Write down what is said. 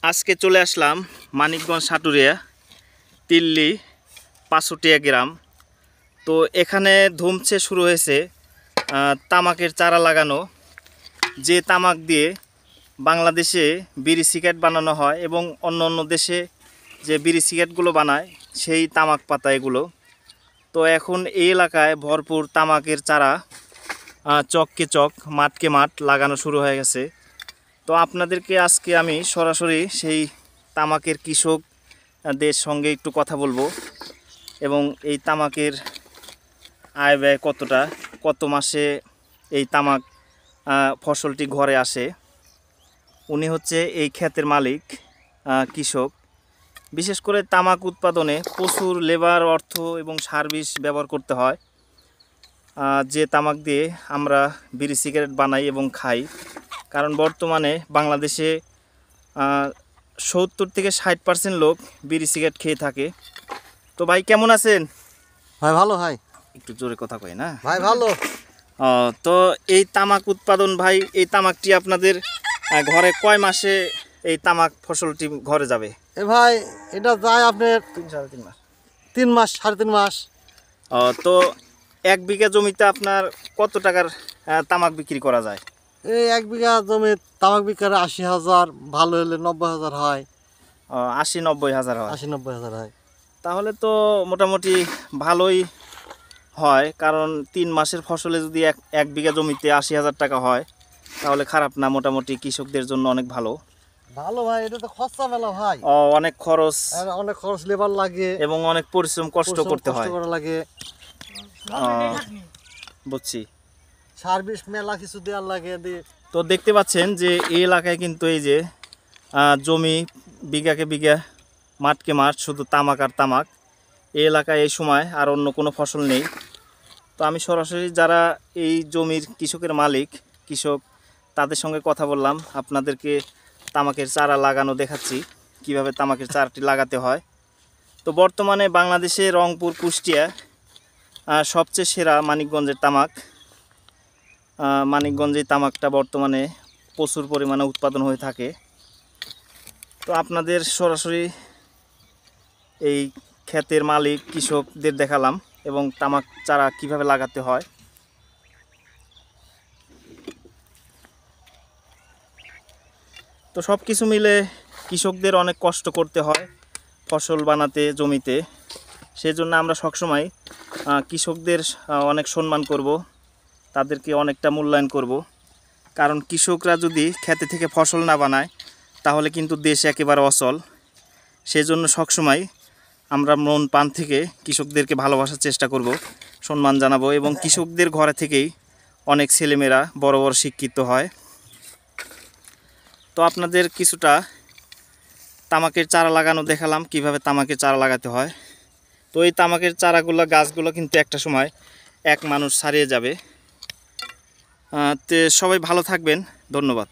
আজকে চলে আসলাম মানিকগঞ্জ সাটুরিয়া তিল্লি 500 গ্রাম। তো এখানে ধুমছে শুরু হয়েছে তামাকের চারা লাগানো, যে তামাক দিয়ে বাংলাদেশে বিড়ি সিগারেট বানানো হয় এবং অন্য অন্য দেশে যে বিড়ি সিগারেটগুলো বানায় সেই তামাক পাতা এগুলো। তো এখন এই এলাকায় ভরপুর তামাকের চারা চককে চক মাঠকে মাঠ লাগানো শুরু হয়ে গেছে। তো আপনাদেরকে আজকে আমি সরাসরি সেই তামাকের কৃষকদের সঙ্গে একটু কথা বলবো এবং এই তামাকের আয় ব্যয় কতটা, কত মাসে এই তামাক ফসলটি ঘরে আসে। উনি হচ্ছে এই ক্ষেতের মালিক, কৃষক। বিশেষ করে তামাক উৎপাদনে প্রচুর লেবার, অর্থ এবং সার্ভিস ব্যবহার করতে হয়, যে তামাক দিয়ে আমরা বিড়ি সিগারেট বানাই এবং খাই। কারণ বর্তমানে বাংলাদেশে 70 থেকে 60% লোক বিড়ি সিগারেট খেয়ে থাকে। তো ভাই কেমন আছেন? ভাই ভালো। ভাই একটু জোরে কথা কই না ভাই ভালো। তো এই তামাক উৎপাদন ভাই, এই তামাকটি আপনাদের ঘরে কয় মাসে এই তামাক ফসলটি ঘরে যাবে? ভাই এটা যায় আপনার 3-3.5 মাস। 3 মাস 3.5 মাস। তো 1 বিঘা জমিতে আপনার কত টাকার তামাক বিক্রি করা যায়? এই 1 বিঘা জমি তামাক বিক্রি 80,000, ভালো হলে 90,000 হয়। 80-90 হাজার হয়। 80-90,000 হয়। তাহলে তো মোটামুটি ভালোই হয়, কারণ 3 মাসের ফসলে যদি এক বিঘা জমিতে 80,000 টাকা হয় তাহলে খারাপ না, মোটামুটি কৃষকদের জন্য অনেক ভালো। ভালো ভাই, এটা তো খরচা মেলা ভাই। অনেক খরচ, অনেক খরচ, লেবার লাগে এবং অনেক পরিশ্রম, কষ্ট করতে হয়। লাগে। বুঝছি। সার্ভিস মেলা কিছু দেওয়ার লাগে। তো দেখতে পাচ্ছেন যে এই এলাকায় কিন্তু এই যে জমি বিঘাকে বিঘা, মাঠকে মাঠ, শুধু তামাক আর তামাক। এই এলাকায় এই সময় আর অন্য কোনো ফসল নেই। তো আমি সরাসরি যারা এই জমির কৃষকের মালিক, কৃষক, তাদের সঙ্গে কথা বললাম। আপনাদেরকে তামাকের চারা লাগানো দেখাচ্ছি, কিভাবে তামাকের চারাটি লাগাতে হয়। তো বর্তমানে বাংলাদেশে রংপুর, কুষ্টিয়া সবচেয়ে সেরা মানিকগঞ্জের তামাক। মানিকগঞ্জে তামাকটা বর্তমানে প্রচুর পরিমাণে উৎপাদন হয়ে থাকে। তো আপনাদের সরাসরি এই ক্ষেতের মালিক, কৃষকদের দেখালাম এবং তামাক চারা কিভাবে লাগাতে হয়। তো সব কিছু মিলে কৃষকদের অনেক কষ্ট করতে হয় ফসল বানাতে জমিতে। সেজন্য আমরা সবসময় কৃষকদের অনেক সম্মান করব, তাদেরকে অনেকটা মূল্যায়ন করব। কারণ কৃষকরা যদি খেতে থেকে ফসল না বানায় তাহলে কিন্তু দেশ একেবারে অচল। সেজন্য সবসময় আমরা মন প্রাণ থেকে কৃষকদেরকে ভালোবাসার চেষ্টা করব, সম্মান জানাবো। এবং কৃষকদের ঘরে থেকেই অনেক ছেলেমেয়েরা বড় বড় শিক্ষিত হয়। তো আপনাদের কিছুটা তামাকের চারা লাগানো দেখালাম, কিভাবে তামাকের চারা লাগাতে হয়। তো এই তামাকের চারাগুলো, গাছগুলো কিন্তু একটা সময় এক মানুষ ছাড়িয়ে যাবে। তো সবাই ভালো থাকবেন, ধন্যবাদ।